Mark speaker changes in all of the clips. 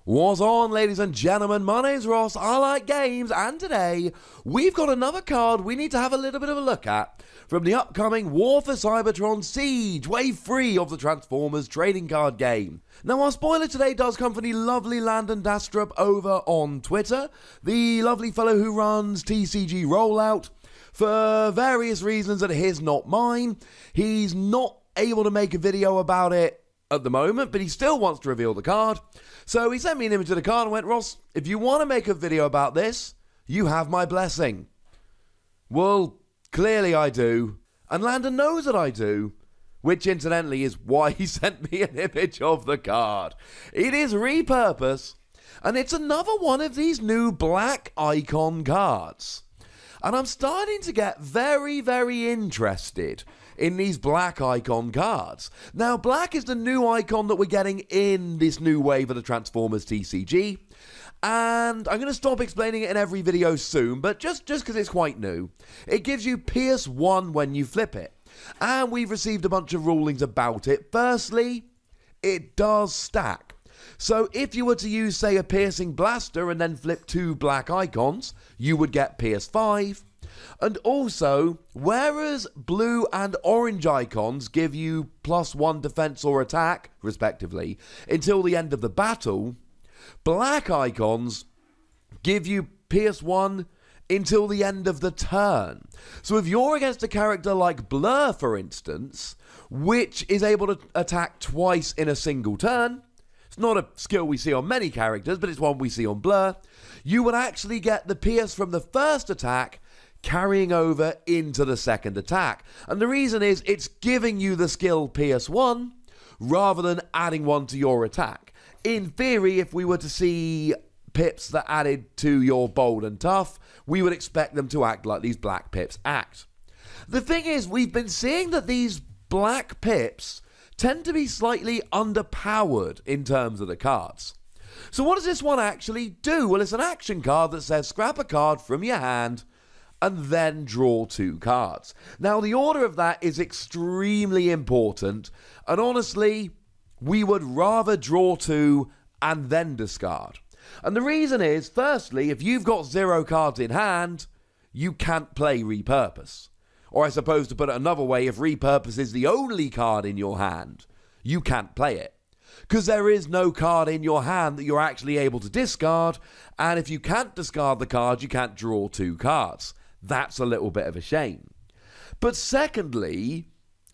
Speaker 1: What's on, ladies and gentlemen? My name's Ross, I like games, and today we've got another card we need to have a little bit of a look at from the upcoming War for Cybertron Siege, Wave 3 of the Transformers trading card game. Now, our spoiler today does come from the lovely Landon Dastrup over on Twitter, the lovely fellow who runs TCG Rollout. For various reasons that are his, not mine, he's not able to make a video about it at the moment, but he still wants to reveal the card. So he sent me an image of the card and went, Ross, if you want to make a video about this, you have my blessing. Well, clearly I do. And Landon knows that I do. Which, incidentally, is why he sent me an image of the card. It is Repurpose. And it's another one of these new black icon cards. And I'm starting to get very, very interested in these black icon cards. Now, black is the new icon that we're getting in this new wave of the Transformers TCG. And I'm going to stop explaining it in every video soon, but just because it's quite new. It gives you Pierce 1 when you flip it. And we've received a bunch of rulings about it. Firstly, it does stack. So if you were to use, say, a piercing blaster and then flip 2 black icons, you would get Pierce 5. And also, whereas blue and orange icons give you +1 defense or attack, respectively, until the end of the battle, black icons give you Pierce 1 until the end of the turn. So if you're against a character like Blur, for instance, which is able to attack twice in a single turn, it's not a skill we see on many characters, but it's one we see on Blur, you would actually get the Pierce from the first attack carrying over into the second attack. And the reason is it's giving you the skill Pierce 1 rather than adding 1 to your attack. In theory, if we were to see pips that added to your bold and tough, we would expect them to act like these black pips act. The thing is, we've been seeing that these black pips tend to be slightly underpowered in terms of the cards. So what does this one actually do? Well, it's an action card that says scrap a card from your hand and then draw 2 cards. Now, the order of that is extremely important, and honestly, we would rather draw 2 and then discard. And the reason is, firstly, if you've got 0 cards in hand, you can't play Repurpose. Or I suppose, to put it another way, if Repurpose is the only card in your hand, you can't play it. Because there is no card in your hand that you're actually able to discard, and if you can't discard the card, you can't draw 2 cards. That's a little bit of a shame. But secondly,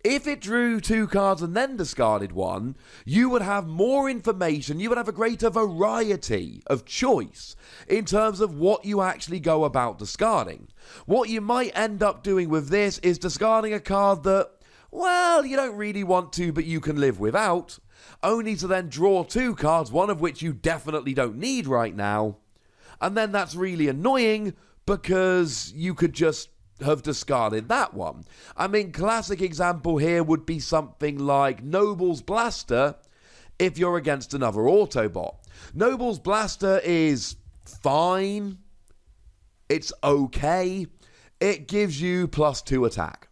Speaker 1: if it drew 2 cards and then discarded 1, you would have more information, you would have a greater variety of choice in terms of what you actually go about discarding. What you might end up doing with this is discarding a card that, well, you don't really want to, but you can live without, only to then draw 2 cards, one of which you definitely don't need right now, and then that's really annoying because you could just have discarded that one. I mean, classic example here would be something like Noble's Blaster if you're against another Autobot. Noble's Blaster is fine. It's okay. It gives you +2 attack.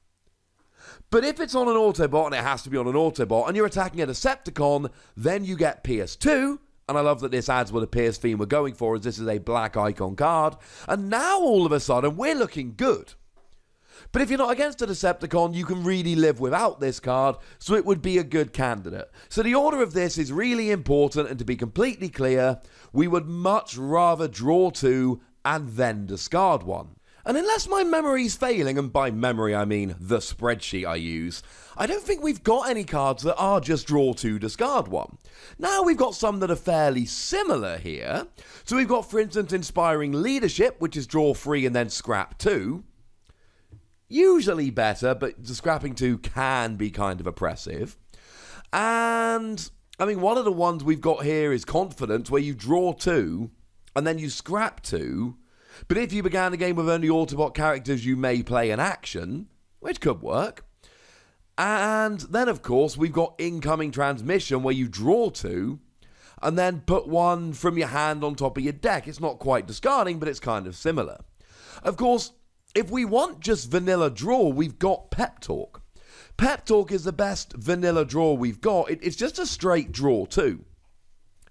Speaker 1: But if it's on an Autobot, and it has to be on an Autobot, and you're attacking a Decepticon, then you get Pierce 2. And I love that this adds what a Pierce theme we're going for, as this is a black icon card. And now, all of a sudden, we're looking good. But if you're not against a Decepticon, you can really live without this card, so it would be a good candidate. So the order of this is really important, and to be completely clear, we would much rather draw 2 and then discard 1. And unless my memory's failing, and by memory I mean the spreadsheet I use, I don't think we've got any cards that are just draw 2, discard 1. Now we've got some that are fairly similar here. So we've got, for instance, Inspiring Leadership, which is draw 3 and then scrap 2. Usually better, but the scrapping 2 can be kind of oppressive. And, I mean, one of the ones we've got here is Confidence, where you draw 2 and then you scrap 2. But if you began the game with only Autobot characters, you may play an action, which could work. And then, of course, we've got Incoming Transmission, where you draw 2, and then put 1 from your hand on top of your deck. It's not quite discarding, but it's kind of similar. Of course, if we want just vanilla draw, we've got Pep Talk. Pep Talk is the best vanilla draw we've got. It's just a straight draw 2.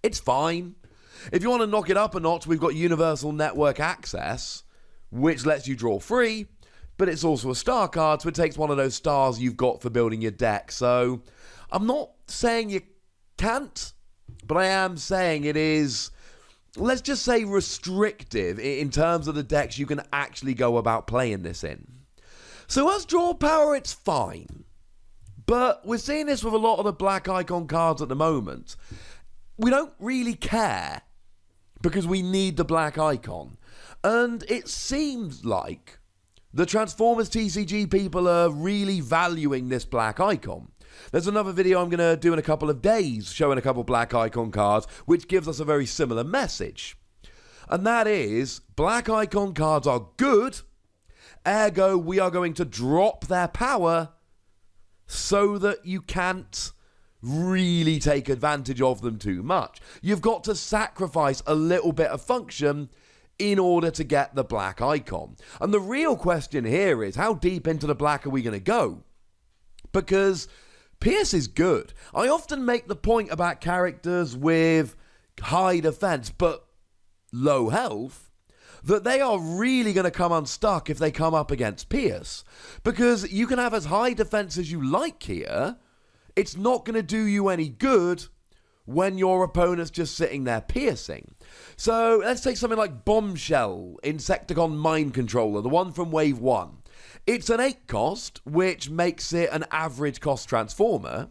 Speaker 1: It's fine. If you want to knock it up a notch, we've got Universal Network Access, which lets you draw free, but it's also a star card, so it takes one of those stars you've got for building your deck. So I'm not saying you can't, but I am saying it is, let's just say, restrictive in terms of the decks you can actually go about playing this in. So as draw power, it's fine. But we're seeing this with a lot of the black icon cards at the moment. We don't really care because we need the black icon. And it seems like the Transformers TCG people are really valuing this black icon. There's another video I'm going to do in a couple of days showing a couple of black icon cards, which gives us a very similar message. And that is, black icon cards are good, ergo we are going to drop their power so that you can't really take advantage of them too much. You've got to sacrifice a little bit of function in order to get the black icon. And the real question here is, how deep into the black are we going to go? Because Pierce is good. I often make the point about characters with high defense but low health, that they are really going to come unstuck if they come up against Pierce. Because you can have as high defense as you like here, it's not going to do you any good when your opponent's just sitting there piercing. So let's take something like Bombshell, Insecticon Mind Controller, the one from Wave 1. It's an 8 cost, which makes it an average cost transformer,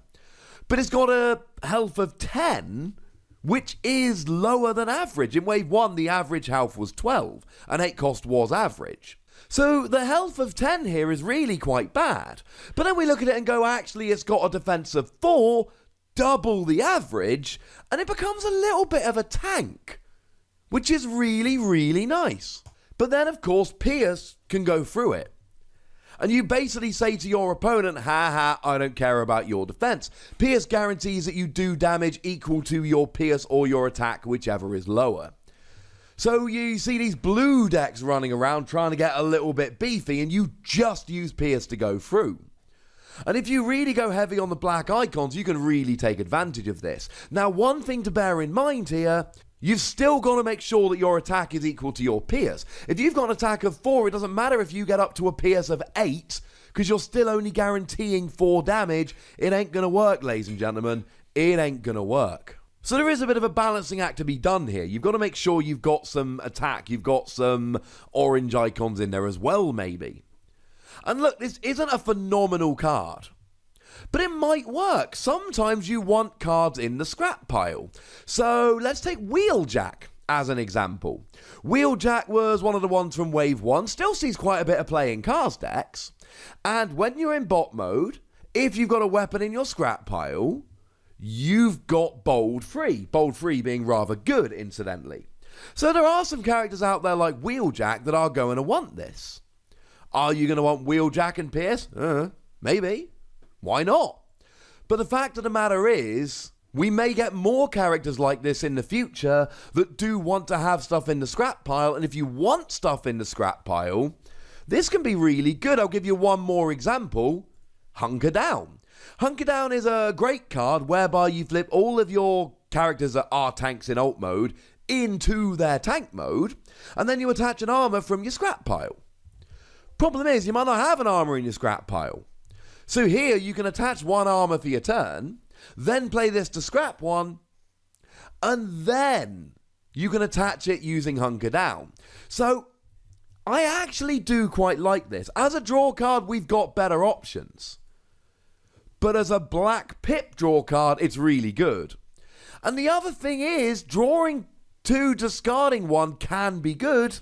Speaker 1: but it's got a health of 10, which is lower than average. In Wave 1, the average health was 12, and 8 cost was average. So the health of 10 here is really quite bad. But then we look at it and go, actually, it's got a defense of 4, double the average, and it becomes a little bit of a tank, which is really, really nice. But then, of course, Pierce can go through it. And you basically say to your opponent, ha, I don't care about your defense. Pierce guarantees that you do damage equal to your Pierce or your attack, whichever is lower. So you see these blue decks running around trying to get a little bit beefy, and you just use Pierce to go through. And if you really go heavy on the black icons, you can really take advantage of this. Now, one thing to bear in mind here, you've still got to make sure that your attack is equal to your Pierce. If you've got an attack of 4, it doesn't matter if you get up to a Pierce of 8, because you're still only guaranteeing 4 damage. It ain't going to work, ladies and gentlemen. It ain't going to work. So there is a bit of a balancing act to be done here. You've got to make sure you've got some attack. You've got some orange icons in there as well, maybe. And look, this isn't a phenomenal card, but it might work. Sometimes you want cards in the scrap pile. So let's take Wheeljack as an example. Wheeljack was one of the ones from Wave 1, still sees quite a bit of play in Cars decks. And when you're in bot mode, if you've got a weapon in your scrap pile, you've got Bold Free. Bold Free being rather good, incidentally. So there are some characters out there like Wheeljack that are going to want this. Are you going to want Wheeljack and Pierce? Maybe. Why not? But the fact of the matter is, we may get more characters like this in the future that do want to have stuff in the scrap pile. And if you want stuff in the scrap pile, this can be really good. I'll give you one more example. Hunker Down. Hunker Down is a great card whereby you flip all of your characters that are tanks in alt mode into their tank mode, and then you attach an armor from your scrap pile. Problem is, you might not have an armor in your scrap pile. So here you can attach one armor for your turn, then play this to scrap one, and then you can attach it using Hunker Down. So I actually do quite like this. As a draw card, we've got better options. But as a black pip draw card, it's really good. And the other thing is, drawing 2, discarding 1 can be good,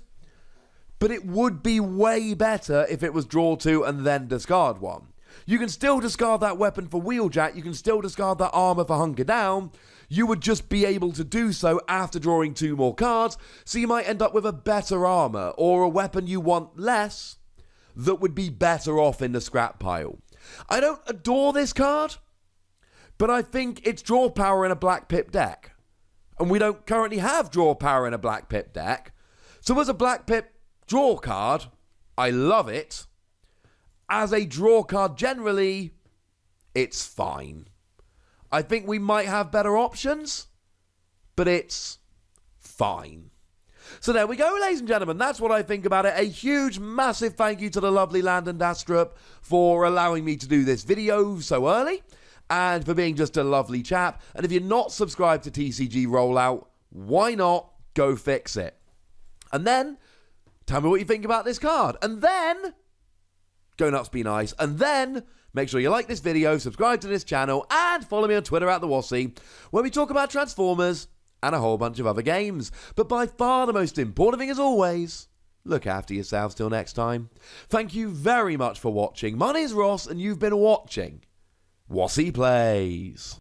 Speaker 1: but it would be way better if it was draw 2 and then discard 1. You can still discard that weapon for Wheeljack, you can still discard that armor for Hunker Down, you would just be able to do so after drawing 2 more cards, so you might end up with a better armor, or a weapon you want less, that would be better off in the scrap pile. I don't adore this card, but I think it's draw power in a black pip deck. And we don't currently have draw power in a black pip deck, so as a black pip draw card, I love it. As a draw card generally, it's fine. I think we might have better options, but it's fine. So there we go, ladies and gentlemen. That's what I think about it. A huge, massive thank you to the lovely Landon Dastrup for allowing me to do this video so early and for being just a lovely chap. And if you're not subscribed to TCG Rollout, why not go fix it? And then tell me what you think about this card. And then go nuts, be nice. And then make sure you like this video, subscribe to this channel, and follow me on Twitter at the Wossy, where we talk about Transformers and a whole bunch of other games. But by far the most important thing, as always, look after yourselves till next time. Thank you very much for watching. My name is Ross, and you've been watching Wossy Plays.